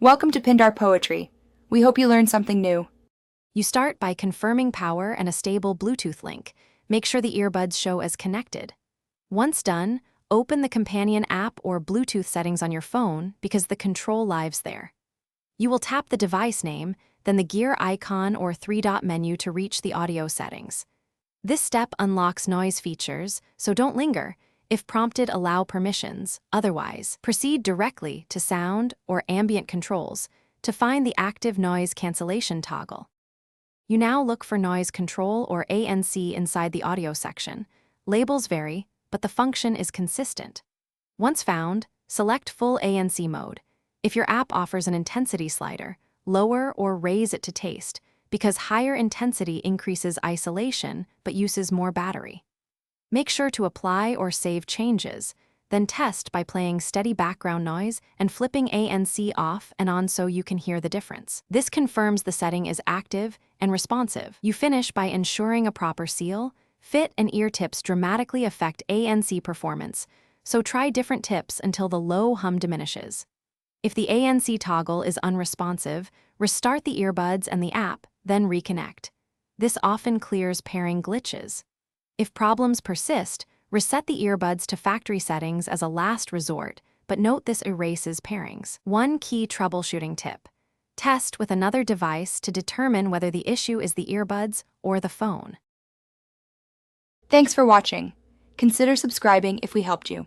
Welcome to Pindar Poetry. We hope you learned something new. You start by confirming power and a stable Bluetooth link. Make sure the earbuds show as connected. Once done, open the companion app or Bluetooth settings on your phone because the control lives there. You will tap the device name, then the gear icon or three-dot menu to reach the audio settings. This step unlocks noise features, so don't linger. If prompted, allow permissions. Otherwise, proceed directly to sound or ambient controls to find the active noise cancellation toggle. You now look for noise control or ANC inside the audio section. Labels vary, but the function is consistent. Once found, select full ANC mode. If your app offers an intensity slider, lower or raise it to taste, because higher intensity increases isolation but uses more battery. Make sure to apply or save changes, then test by playing steady background noise and flipping ANC off and on so you can hear the difference. This confirms the setting is active and responsive. You finish by ensuring a proper seal. Fit and ear tips dramatically affect ANC performance, so try different tips until the low hum diminishes. If the ANC toggle is unresponsive, restart the earbuds and the app, then reconnect. This often clears pairing glitches. If problems persist, reset the earbuds to factory settings as a last resort, but note this erases pairings. One key troubleshooting tip: test with another device to determine whether the issue is the earbuds or the phone. Thanks for watching. Consider subscribing if we helped you.